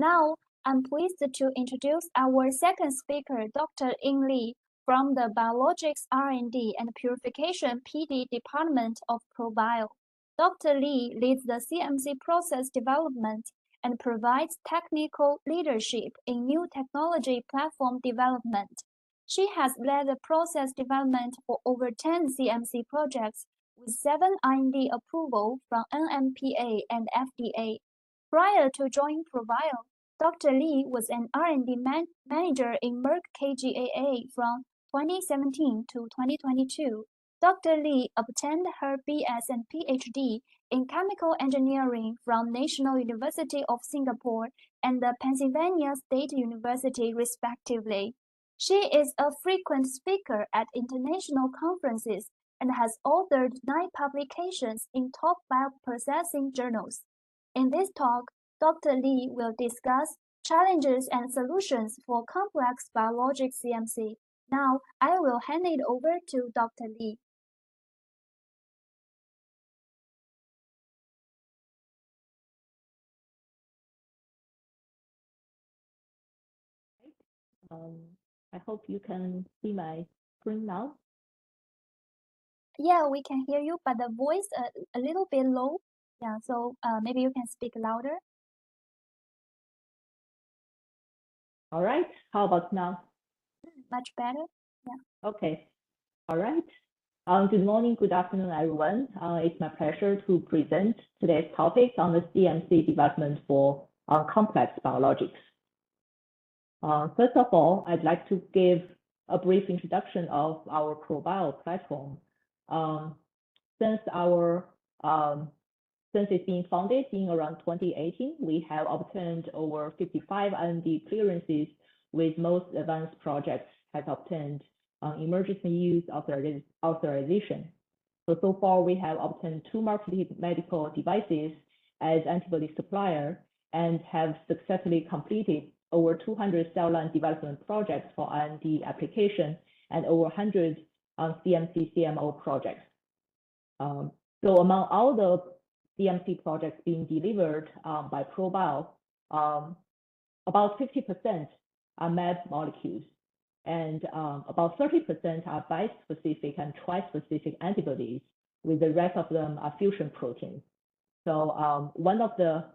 Now, I'm pleased to introduce our second speaker, Dr. Ying Li, from the Biologics R&D and Purification PD Department of ProBio. Dr. Li leads the CMC process development and provides technical leadership in new technology platform development. She has led the process development for over 10 CMC projects with 7 IND approval from NMPA and FDA. Prior to joining ProBio, Dr. Li was an R&D manager in Merck KGaA from 2017 to 2022. Dr. Li obtained her BS and PhD in chemical engineering from National University of Singapore and the Pennsylvania State University, respectively. She is a frequent speaker at international conferences and has authored 9 publications in top bioprocessing journals. In this talk, Dr. Li will discuss challenges and solutions for complex biologic CMC. Now, I will hand it over to Dr. Li. I hope you can see my screen now. Yeah, we can hear you, but the voice a little bit low. Yeah, so maybe you can speak louder. All right, how about now? Much better. Yeah. Okay, all right. Good morning, good afternoon, everyone. It's my pleasure to present today's topic on the CMC development for complex biologics. First of all, I'd like to give a brief introduction of our ProBio platform. Since it's been founded in around 2018, we have obtained over 55 IND clearances, with most advanced projects have obtained emergency use authorization. So far, we have obtained 2 marketed medical devices as antibody supplier and have successfully completed over 200 cell line development projects for IND application and over 100 CMC CMO projects. So among all the CMC projects being delivered by ProBio, about 50% are mAb molecules, and about 30% are bispecific and trispecific antibodies, with the rest of them are fusion proteins. So one of the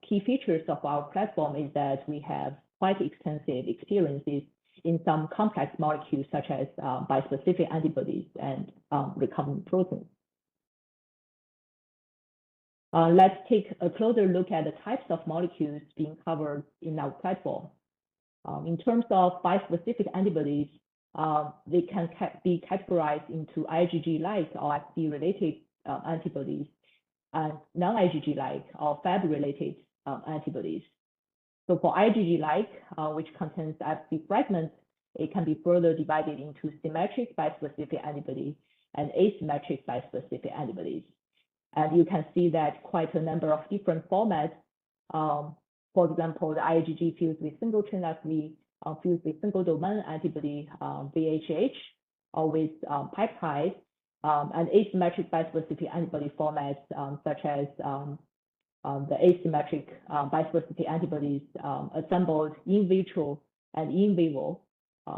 key features of our platform is that we have quite extensive experiences in some complex molecules, such as bispecific antibodies and recombinant proteins. Let's take a closer look at the types of molecules being covered in our platform. In terms of bispecific antibodies, they can be categorized into IgG-like or Fc-related antibodies, and non-IgG-like or Fab-related antibodies. So for IgG-like, which contains Fc fragments, it can be further divided into symmetric bispecific antibodies and asymmetric bispecific antibodies. And you can see that quite a number of different formats. For example, the IgG fused with single chain Fv, fused with single domain antibody, VHH, or with peptides, and asymmetric bispecific antibody formats, such as the asymmetric bispecific antibodies assembled in vitro and in vivo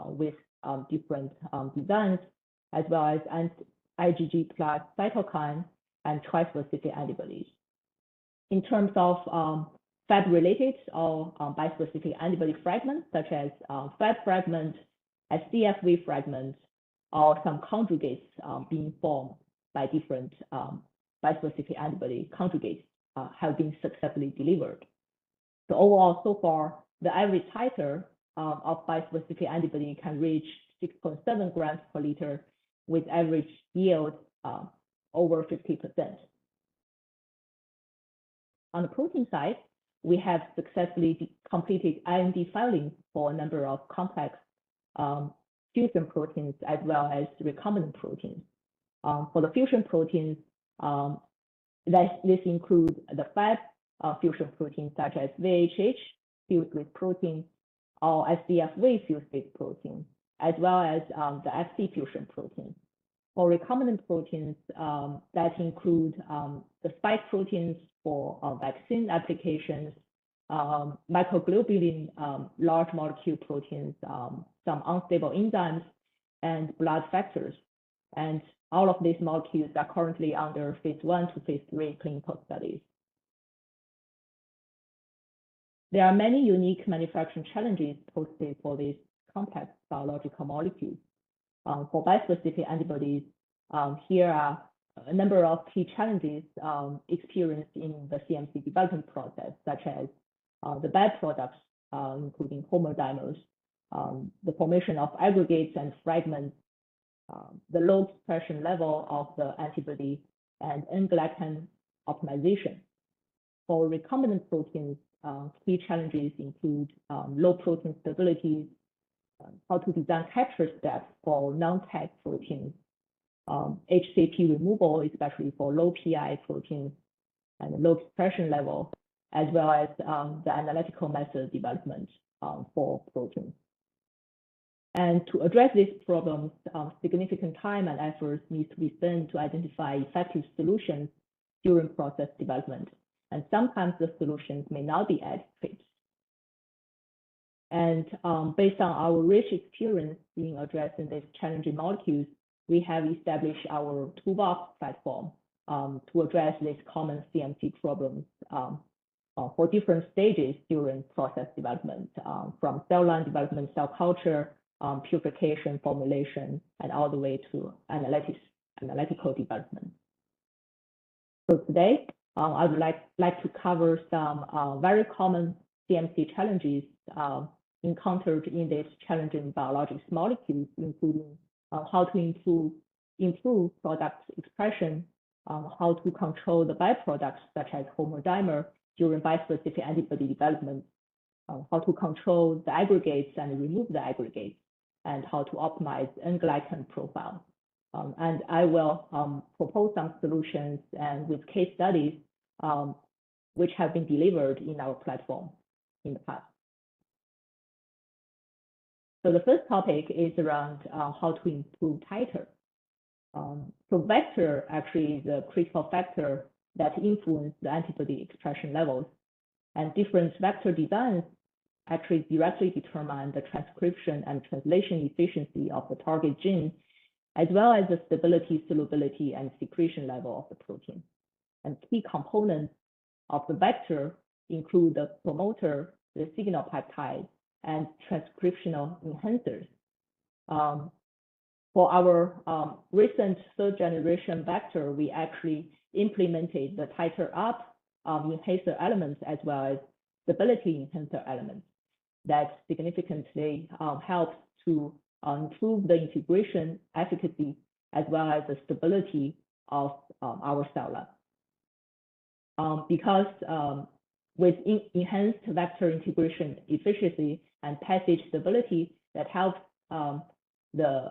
with different designs, as well as IgG plus cytokine and trispecific antibodies. In terms of Fab-related or bispecific antibody fragments, such as Fab fragment, SCFV fragments, or some conjugates being formed by different bispecific antibody conjugates have been successfully delivered. So overall, so far, the average titer of bispecific antibody can reach 6.7 grams per liter, with average yield over 50%. On the protein side, we have successfully completed IND filings for a number of complex fusion proteins as well as recombinant proteins. For the fusion proteins, this includes the Fab fusion proteins such as VHH fused with protein or SCFV fused with protein, as well as the Fc fusion protein. For recombinant proteins, that include the spike proteins for vaccine applications, microglobulin, large molecule proteins, some unstable enzymes, and blood factors. And all of these molecules are currently under phase 1 to phase 3 clinical studies. There are many unique manufacturing challenges posted for these complex biological molecules. For bispecific antibodies, here are a number of key challenges experienced in the CMC development process, such as the byproducts, including homodimers, the formation of aggregates and fragments, the low expression level of the antibody, and N-glycan optimization. For recombinant proteins, key challenges include low protein stability, how to design capture steps for non-tag proteins, HCP removal, especially for low PI proteins, and low expression level, as well as the analytical method development for proteins. And to address these problems, significant time and efforts need to be spent to identify effective solutions during process development. And sometimes the solutions may not be adequate. And based on our rich experience in addressing these challenging molecules, we have established our toolbox platform to address these common CMC problems for different stages during process development, from cell line development, cell culture, purification, formulation, and all the way to analytical development. So today, I would like to cover some very common CMC challenges encountered in these challenging biologics molecules, including how to improve product expression, how to control the byproducts such as homodimer during bispecific antibody development, how to control the aggregates and remove the aggregates, and how to optimize N-glycan profile. And I will propose some solutions and with case studies which have been delivered in our platform in the past. So the first topic is around how to improve titer. So vector actually is a critical factor that influences the antibody expression levels, and different vector designs actually directly determine the transcription and translation efficiency of the target gene, as well as the stability, solubility, and secretion level of the protein. And key components of the vector include the promoter, the signal peptide, and transcriptional enhancers. For our recent third generation vector, we actually implemented the titer up enhancer elements as well as stability enhancer elements that significantly helps to improve the integration efficacy as well as the stability of our cell line. Because with enhanced vector integration efficiency and passage stability, that helps the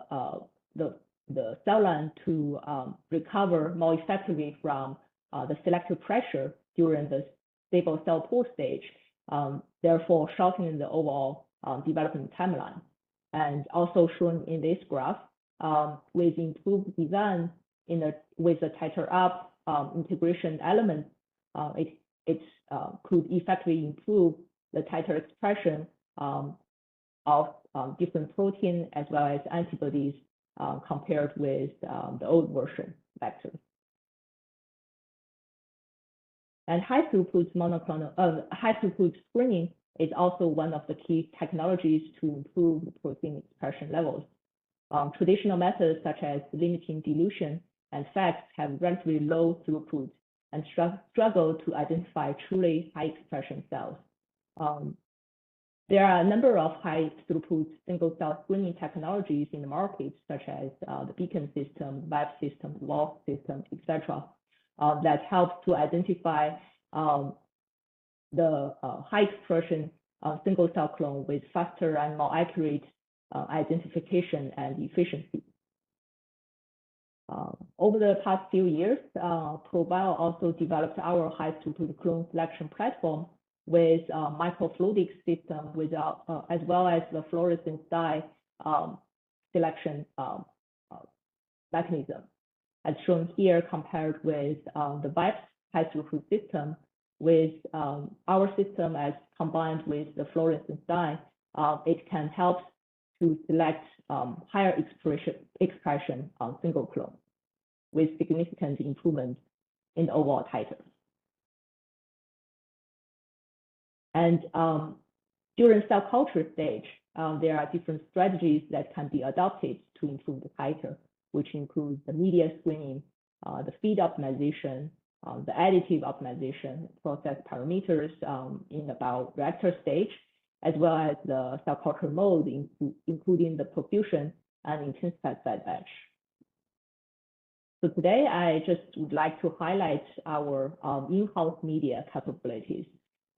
cell line to recover more effectively from the selective pressure during the stable cell pool stage, therefore shortening the overall development timeline. And also shown in this graph, with improved design with the titer up integration element, it could effectively improve the titer expression of different proteins as well as antibodies compared with the old version vectors. And high throughput screening is also one of the key technologies to improve the protein expression levels. Traditional methods such as limiting dilution and FACS have relatively low throughput and struggle to identify truly high expression cells. There are a number of high throughput single cell screening technologies in the market, such as the Beacon system, VIBE system, WALF system, etc., that help to identify the high expression single cell clone with faster and more accurate identification and efficiency. Over the past few years, ProBio also developed our high throughput clone selection platform with microfluidic system with, as well as the fluorescence dye selection mechanism. As shown here, compared with the VIBE high throughput system, with our system as combined with the fluorescence dye, it can help to select higher expression on single clone with significant improvement in the overall titer. And during cell culture stage, there are different strategies that can be adopted to improve the titer, which includes the media screening, the feed optimization, the additive optimization, process parameters in the bioreactor stage, as well as the cell culture mode, including the profusion and intensified fed batch. So today, I just would like to highlight our in-house media capabilities.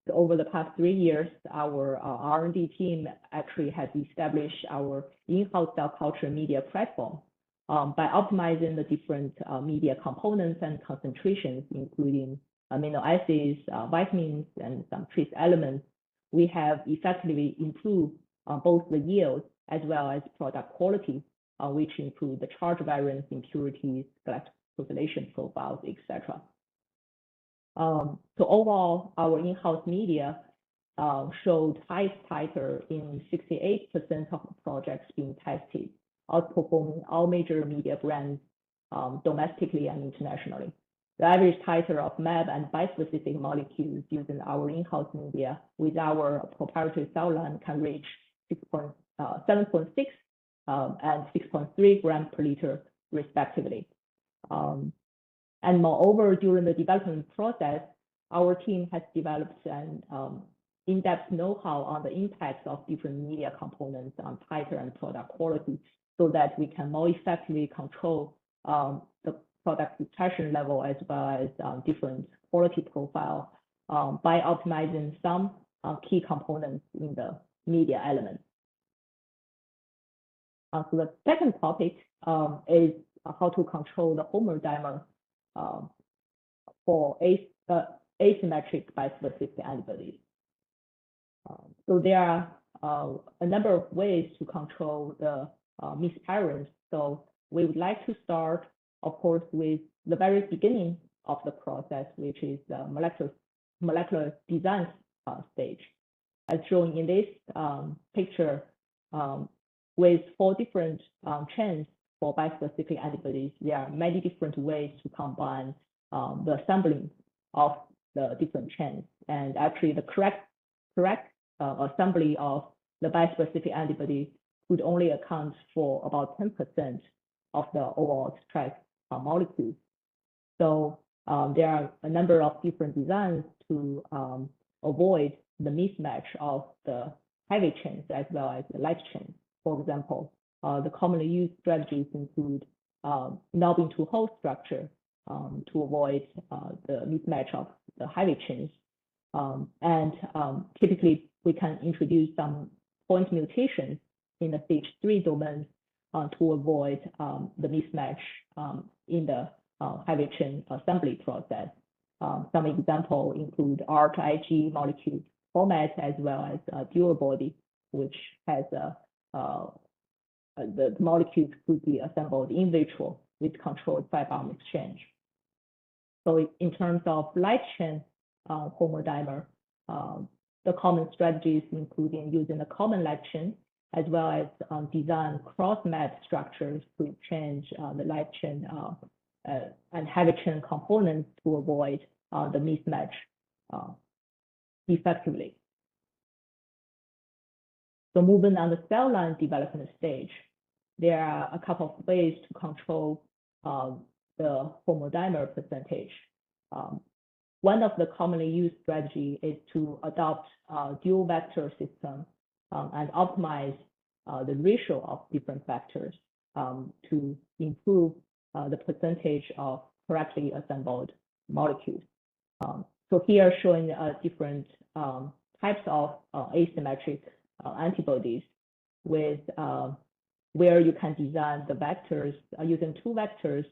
So over the past 3 years, our R&D team actually has established our in-house cell culture media platform. By optimizing the different media components and concentrations, including amino acids, vitamins, and some trace elements, we have effectively improved both the yield as well as product quality, which include the charge variance, impurities, glycosylation profiles, etc. So overall, our in-house media showed highest titer in 68% of the projects being tested, outperforming all major media brands domestically and internationally. The average titer of mAb and bispecific molecules using our in-house media with our proprietary cell line can reach 7.6 and 6.3 grams per liter, respectively. And moreover, during the development process, our team has developed an in-depth know-how on the impacts of different media components on titer and product quality, so that we can more effectively control the product expression level as well as different quality profile by optimizing some key components in the media element. So the second topic is how to control the homodimer for asymmetric bispecific antibodies. So there are a number of ways to control the misparents. So we would like to start, of course, with the very beginning of the process, which is the molecular design stage. As shown in this picture, with 4 different chains for bispecific antibodies, there are many different ways to combine the assembling of the different chains. And actually, the correct assembly of the bispecific antibody could only account for about 10% of the overall expressed molecules. So there are a number of different designs to avoid the mismatch of the heavy chains as well as the light chains. For example, the commonly used strategies include knobbing to whole structure to avoid the mismatch of the heavy chains. And typically, we can introduce some point mutations in the stage 3 domain to avoid the mismatch in the heavy chain assembly process. Some examples include ART-IG molecule format as well as dual body, which has the molecules could be assembled in vitro with controlled 5-arm exchange. So in terms of light chain homodimer, the common strategies including using a common light chain as well as design cross-mat structures to change the light chain and heavy chain components to avoid the mismatch effectively. So moving on the cell line development stage, there are a couple of ways to control the homodimer percentage. One of the commonly used strategy is to adopt a dual vector system and optimize the ratio of different vectors to improve the percentage of correctly assembled molecules. So here showing different types of asymmetric antibodies with where you can design the vectors using 2 vectors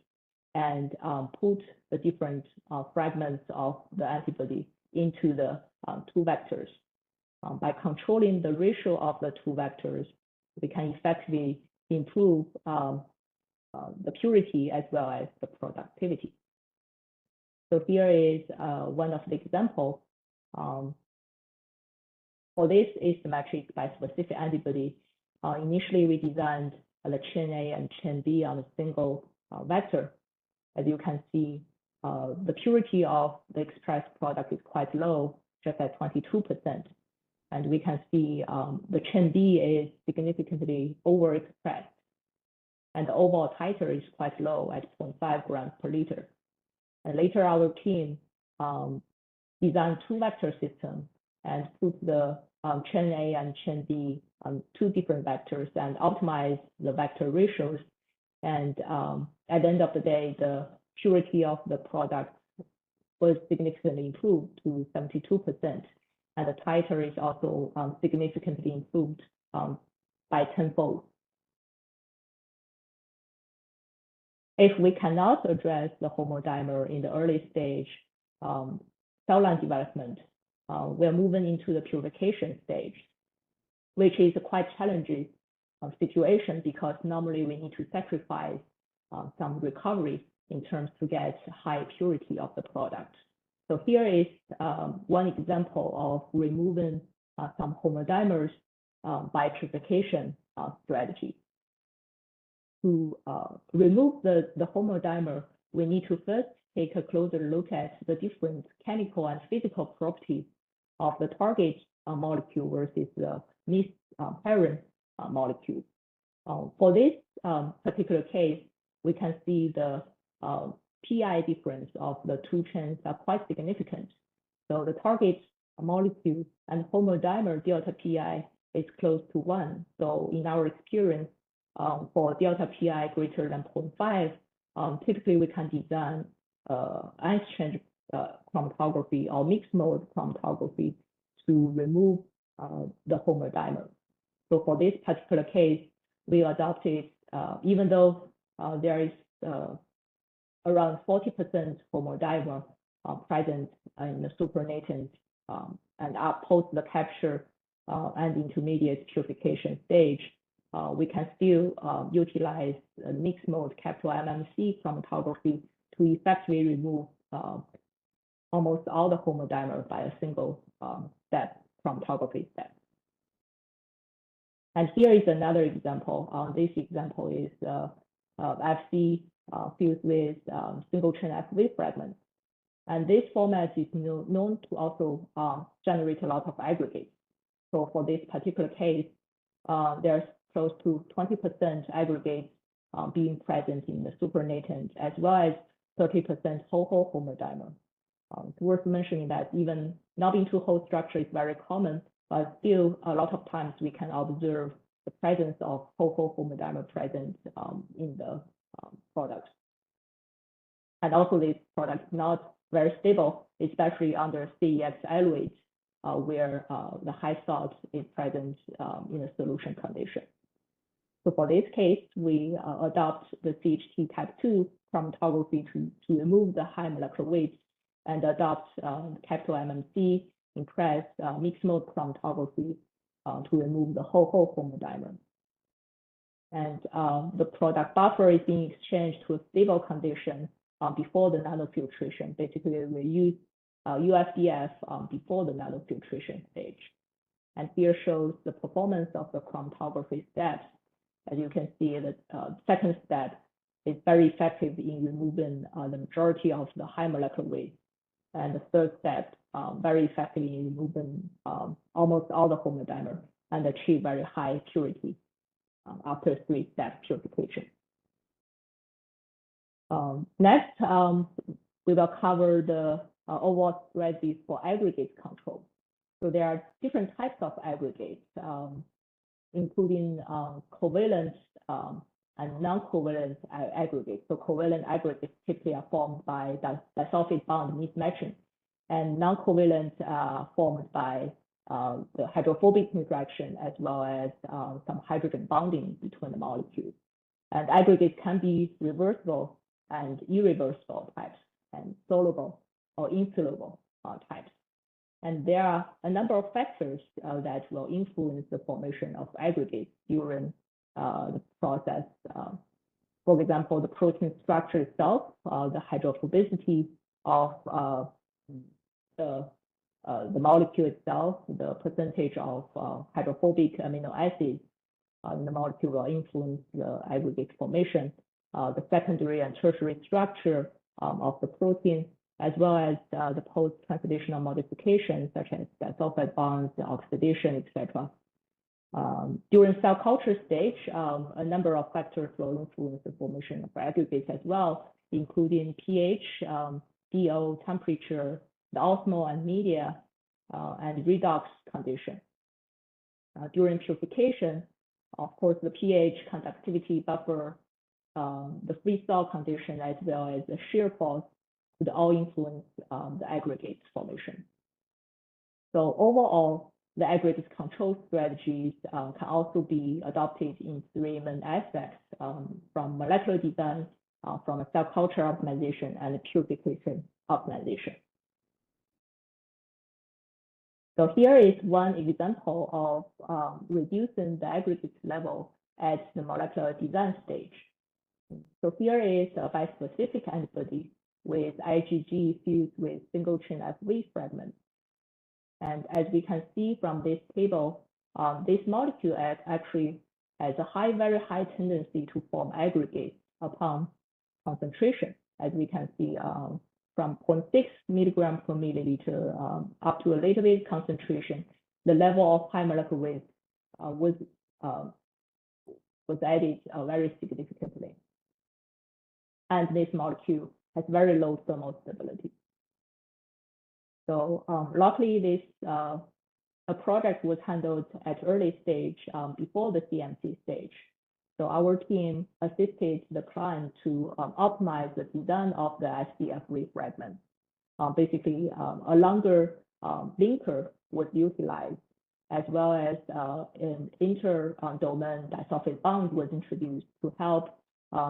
and put the different fragments of the antibody into the 2 vectors. By controlling the ratio of the 2 vectors, we can effectively improve the purity as well as the productivity. So here is one of the examples. For this asymmetric bispecific antibody, initially we designed the chain A and chain B on a single vector. As you can see, the purity of the expressed product is quite low, just at 22%. And we can see the chain B is significantly overexpressed. And the overall titer is quite low at 0.5 grams per liter. And later our team designed two vector systems and put the chain A and chain B on two different vectors and optimize the vector ratios. And at the end of the day, the purity of the product was significantly improved to 72%. And the titer is also significantly improved by tenfold. If we cannot address the homodimer in the early stage cell line development, we're moving into the purification stage, which is a quite challenging situation because normally we need to sacrifice some recovery in terms to get high purity of the product. So here is one example of removing some homodimers by purification strategy. To remove the homodimer, we need to first take a closer look at the different chemical and physical properties of the target molecule versus the parent molecule. For this particular case, we can see the PI difference of the two chains are quite significant. So the target molecule and homodimer delta PI is close to 1. So in our experience, for delta PI greater than 0.5, typically we can design exchange chromatography or mixed mode chromatography to remove the homodimer. So for this particular case, we adopted, even though there is around 40% homodimer present in the supernatant and post the capture and intermediate purification stage, we can still utilize mixed mode capital MMC chromatography to effectively remove almost all the homodimer by a single step, chromatography step. And here is another example. This example is FC fused with single chain FV fragments. And this format is known to also generate a lot of aggregates. So for this particular case, there's close to 20% aggregates being present in the supernatant, as well as 30% whole homodimer. It's worth mentioning that even knob into whole structure is very common, but still a lot of times we can observe the presence of whole homodimer present in the product. And also this product is not very stable, especially under CEX eluate, where the high salt is present in a solution condition. So for this case, we adopt the CHT type 2 chromatography to remove the high molecular weight and adopt capital MMC impress mixed mode chromatography to remove the whole homodimer. And the product buffer is being exchanged to a stable condition before the nanofiltration. Basically, we use UFDF before the nanofiltration stage. And here shows the performance of the chromatography steps. As you can see, the second step is very effective in removing the majority of the high molecular weight. And the third step, very effective in removing almost all the homodimer and achieve very high purity after 3-step purification. Next, we will cover the overall strategies for aggregate control. So there are different types of aggregates, including covalent and non-covalent aggregates. So covalent aggregates typically are formed by disulfide bond mismatching, and non-covalent formed by the hydrophobic interaction as well as some hydrogen bonding between the molecules. And aggregates can be reversible and irreversible types, and soluble or insoluble types. And there are a number of factors that will influence the formation of aggregates during the process. For example, the protein structure itself, the hydrophobicity, of the molecule itself, the percentage of hydrophobic amino acids in the molecule will influence the aggregate formation, the secondary and tertiary structure of the protein, as well as the post-translational modifications such as disulfide bonds, oxidation, etc. During cell culture stage, a number of factors will influence the formation of aggregates as well, including pH, DO, temperature, the osmolar and media, and redox condition. During purification, of course, the pH, conductivity, buffer, the freeze-thaw condition, as well as the shear force would all influence the aggregate formation. So overall, the aggregate control strategies can also be adopted in three main aspects, from molecular design, from a cell culture optimization, and purification optimization. So here is one example of reducing the aggregate level at the molecular design stage. So here is a bispecific antibody with IgG fused with single-chain FV fragments. And as we can see from this table, this molecule actually has a very high tendency to form aggregates upon concentration, as we can see from 0.6 milligram per milliliter up to a later base concentration, the level of high molecular weight was added very significantly. And this molecule has very low thermal stability. So luckily, this a project was handled at early stage before the CMC stage. So our team assisted the client to optimize the design of the SDF fragment. Basically, a longer linker was utilized, as well as an inter-domain disulfide bond was introduced to help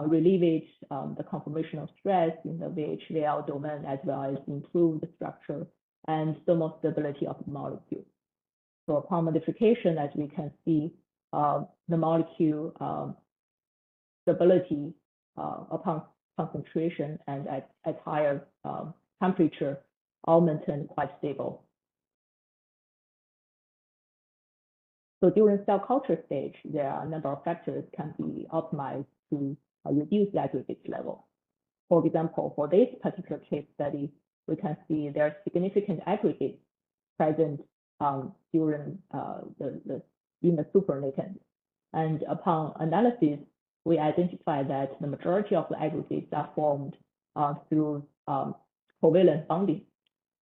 relieve the conformational stress in the VH-VL domain, as well as improve the structure and thermal stability of the molecule. So upon modification, as we can see, the molecule stability upon concentration and at higher temperature all maintained quite stable. So during cell culture stage, there are a number of factors can be optimized to reduce the aggregate level. For example, for this particular case study, we can see there are significant aggregates present during in the supernatant. And upon analysis, we identify that the majority of the aggregates are formed through covalent bonding.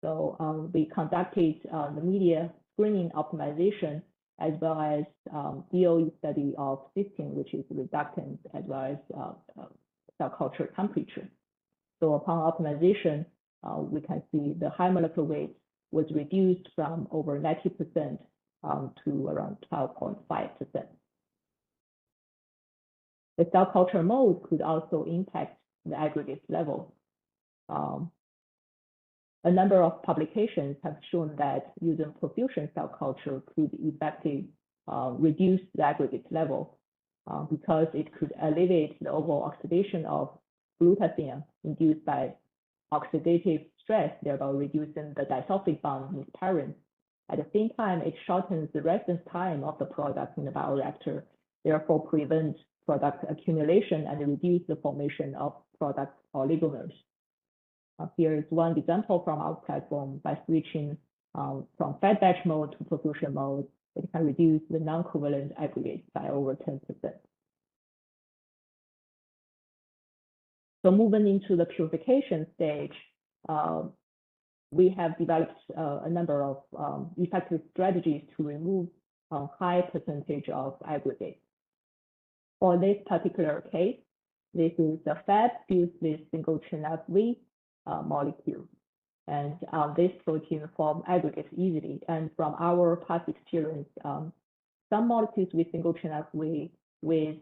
So we conducted the media screening optimization, as well as DOE study of cysteine, which is reductant, as well as cell culture temperature. So upon optimization, we can see the high molecular weight was reduced from over 90% to around 12.5%. The cell culture mode could also impact the aggregate level. A number of publications have shown that using perfusion cell culture could effectively reduce the aggregate level because it could alleviate the overall oxidation of glutathione induced by oxidative stress, thereby reducing the disulfide bond with parents. At the same time, it shortens the residence time of the product in the bioreactor, therefore prevents product accumulation and reduce the formation of product oligomers. Here is one example from our platform. By switching from fed batch mode to perfusion mode, it can reduce the non-covalent aggregates by over 10%. So moving into the purification stage, we have developed a number of effective strategies to remove a high percentage of aggregates. For this particular case, this is a Fab fused with single-chain FV molecule. And this protein form aggregates easily. And from our past experience, some molecules with single-chain FV with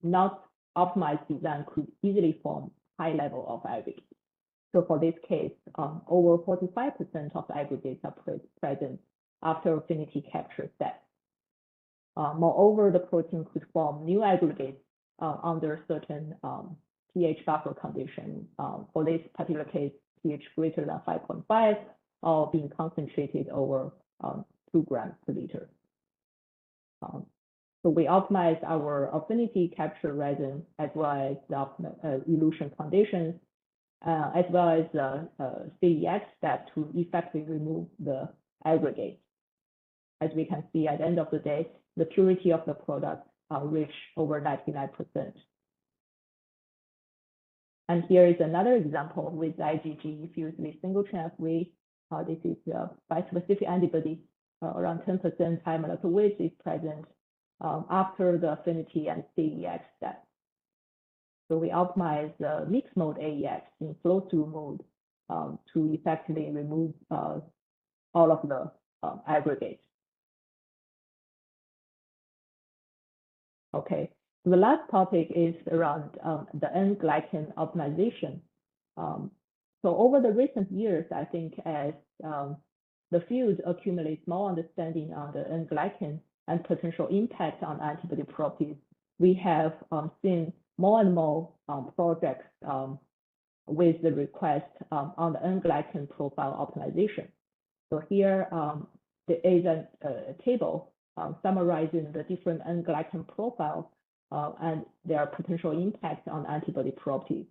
not optimized design could easily form high level of aggregates. So for this case, over 45% of aggregates are present after affinity capture step. Moreover, the protein could form new aggregates under certain pH buffer condition. For this particular case, pH greater than 5.5 or being concentrated over 2 grams per liter. So we optimize our affinity capture resin as well as the elution conditions, as well as the CEX step to effectively remove the aggregate. As we can see, at the end of the day, the purity of the product reach over 99%. And here is another example with IgG fused with single-chain FV. This is a bispecific antibody, around 10% high molecular weight is present after the affinity and CEX step. So we optimize the mixed mode AEX in flow-through mode to effectively remove all of the aggregates. Okay, so the last topic is around the N-glycan optimization. So over the recent years, I think as the field accumulates more understanding on the N-glycan and potential impact on antibody properties, we have seen more and more projects with the request on the N-glycan profile optimization. So here there is a table summarizing the different N-glycan profiles and their potential impact on antibody properties.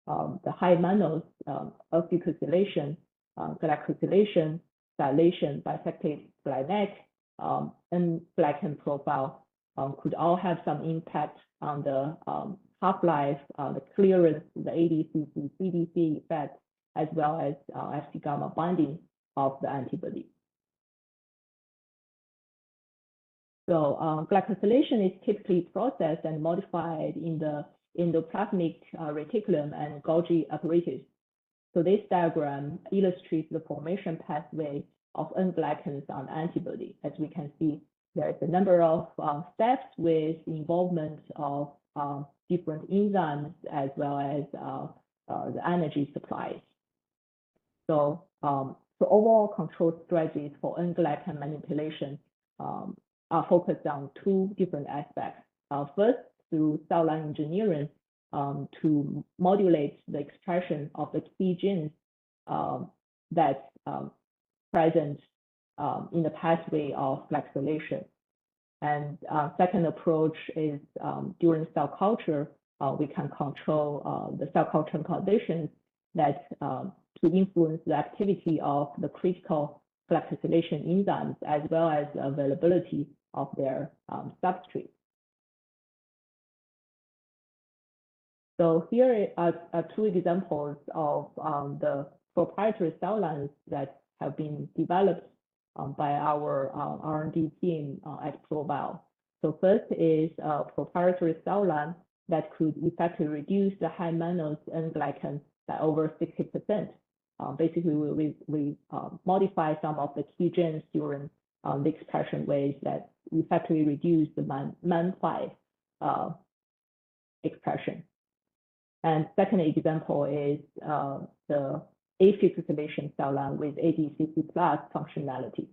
The high mannose, alpha-glycosylation, glycosylation, dilation, bisected GlyNAC, N-glycan profile could all have some impact on the half-life, the clearance, the ADCC, CDC effect, as well as Fc gamma binding of the antibody. So glycosylation is typically processed and modified in the endoplasmic reticulum and Golgi apparatus. So this diagram illustrates the formation pathway of N-glycans on antibody. As we can see, there is a number of steps with involvement of different enzymes as well as the energy supplies. So, overall control strategies for N-glycan manipulation are focused on two different aspects. First, through cell line engineering to modulate the expression of the key genes that's present in the pathway of glycosylation. And second approach is during cell culture, we can control the cell culture conditions that to influence the activity of the critical glycosylation enzymes as well as the availability of their substrate. So here are two examples of the proprietary cell lines that have been developed by our R&D team at ProBio. So first is a proprietary cell line that could effectively reduce the high mannose N-glycan by over 60%. Basically, we modify some of the key genes during the expression ways that effectively reduce the MAN5 expression. And second example is the alpha-glycosylation cell line with ADCC plus functionality.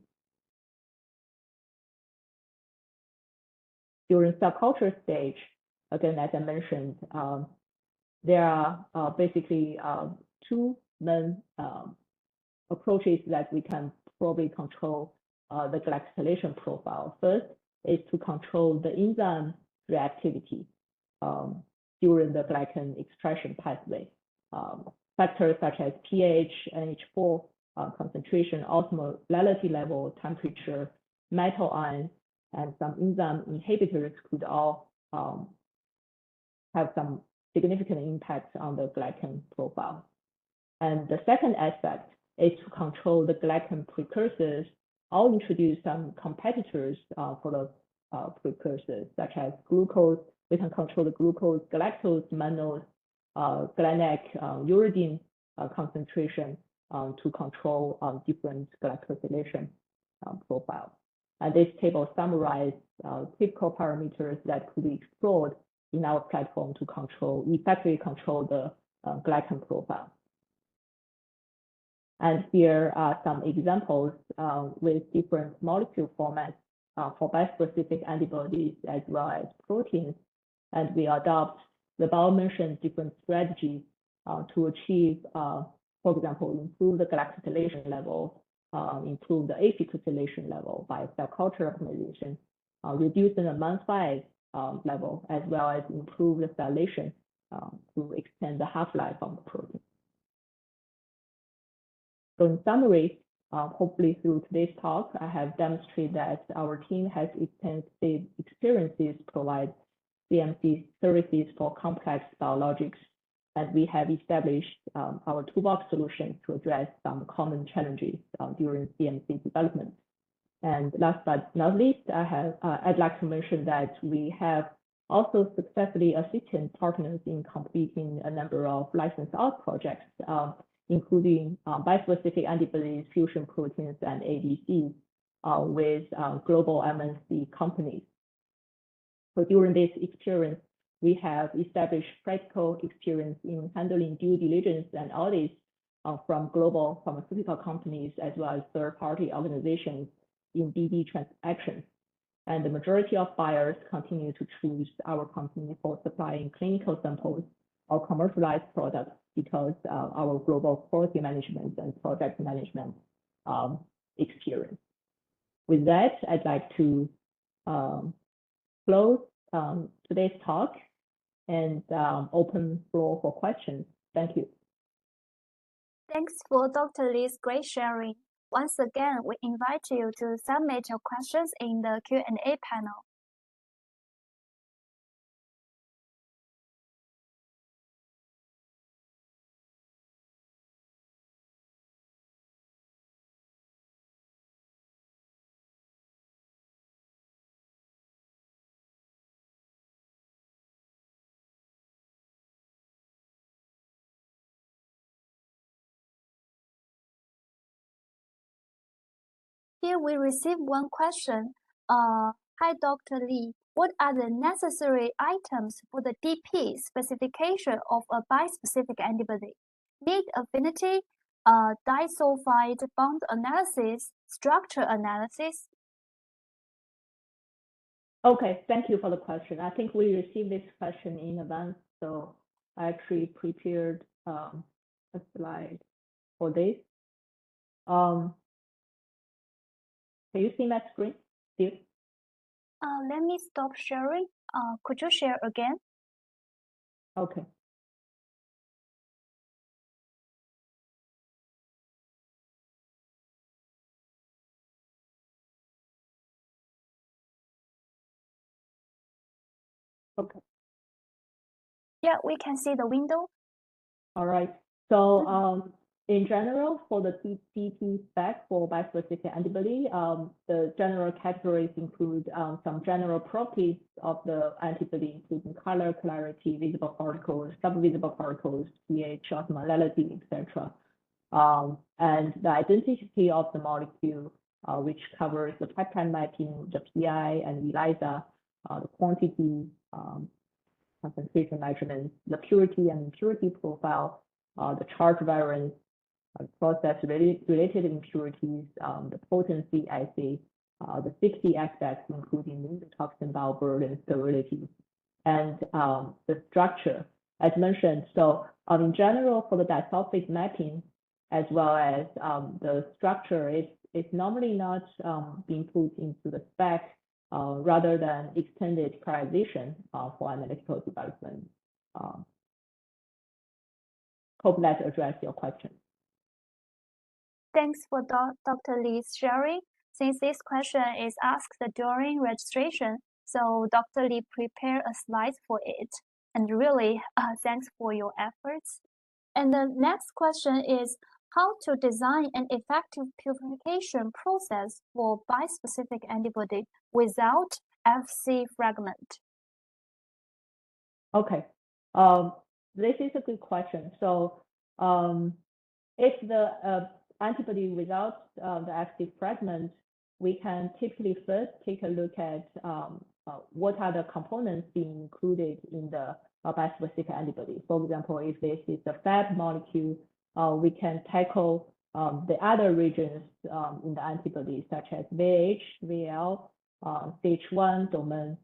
During cell culture stage, again, as I mentioned, there are basically two main approaches that we can probably control the glycosylation profile. First is to control the enzyme reactivity during the glycan expression pathway. Factors such as pH, NH4 concentration, osmolality level, temperature, metal ions, and some enzyme inhibitors could all have some significant impact on the glycan profile. And the second aspect is to control the glycan precursors. I'll introduce some competitors for the precursors, such as glucose. We can control the glucose, galactose, mannose, GlyNAC, uridine concentration to control different glycosylation profiles. And this table summarizes typical parameters that could be explored in our platform to effectively control the glycan profile. And here are some examples with different molecule formats for bispecific antibodies as well as proteins. And we adopt the above-mentioned different strategies to achieve for example, improve the galactosylation level, improve the afucosylation level by cell culture optimization, reduce the MUN5 level, as well as improve the cellulation to extend the half-life of the protein. So in summary, hopefully through today's talk, I have demonstrated that our team has extensive experiences provide CMC services for complex biologics, and we have established our toolbox solution to address some common challenges during CMC development. And last but not least, I'd like to mention that we have also successfully assisted partners in completing a number of licensed out projects, including bispecific antibodies, fusion proteins, and ADCs with global MNC companies. So during this experience, we have established practical experience in handling due diligence and audits from global pharmaceutical companies as well as third-party organizations in BD transactions. And the majority of buyers continue to choose our company for supplying clinical samples or commercialized products because our global quality management and project management experience. With that, I'd like to close today's talk and open floor for questions. Thank you. Thanks for Dr. Lee's great sharing. Once again, we invite you to submit your questions in the Q&A panel. Here we receive one question. Hi, Dr. Lee. What are the necessary items for the DP specification of a bispecific antibody? Need affinity, disulfide bond analysis, structure analysis? Okay, thank you for the question. I think we received this question in advance, so I actually prepared a slide for this. Can you see my screen still? Let me stop sharing. Could you share again? Okay. Okay. Yeah, we can see the window. All right. So in general, for the DP spec for bispecific antibody, the general categories include some general properties of the antibody, including color, clarity, visible particles, subvisible particles, pH, osmolality, etc. And the identity of the molecule, which covers the peptide mapping, the PI and ELISA, the quantity, concentration measurements, the purity and impurity profile, the charge variance, process-related impurities, the potency assay, the safety aspects, including endotoxin bioburden, sterility, and the structure, as mentioned. So in general, for the disulfide mapping, as well as the structure, it's normally not being put into the spec rather than extended characterization for analytical development. Hope that addressed your question. Thanks for Dr. Lee's sharing. Since this question is asked during registration, so Dr. Lee prepared a slide for it. And really, thanks for your efforts. And the next question is how to design an effective purification process for bispecific antibody without FC fragment. Okay, this is a good question. So if the antibody without the active fragment, we can typically first take a look at what are the components being included in the bispecific antibody. For example, if this is a Fab molecule, we can tackle the other regions in the antibody, such as VH, VL, CH1 domain,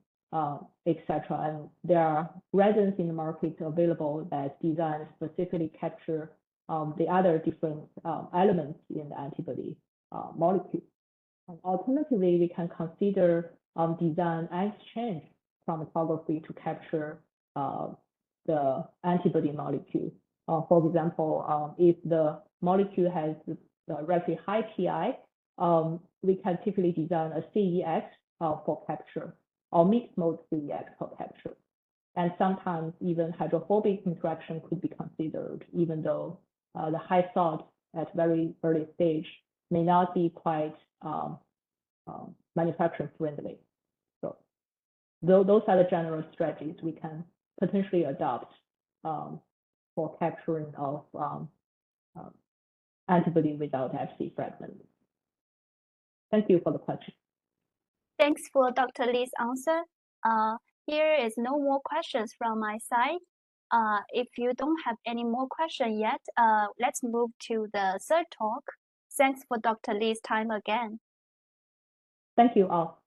etc. And there are resins in the market available that design specifically capture the other different elements in the antibody molecule. And alternatively, we can consider design and exchange chromatography to capture the antibody molecule. For example, if the molecule has a relatively high PI, we can typically design a CEX for capture, or mixed mode CEX for capture. And sometimes even hydrophobic interaction could be considered, even though the high salt at very early stage may not be quite manufacturing friendly. So those are the general strategies we can potentially adopt for capturing of antibody without Fc fragment. Thank you for the question. Thanks for Dr. Li's answer. Here is no more questions from my side. If you don't have any more questions yet, let's move to the third talk. Thanks for Dr. Li's time again. Thank you all.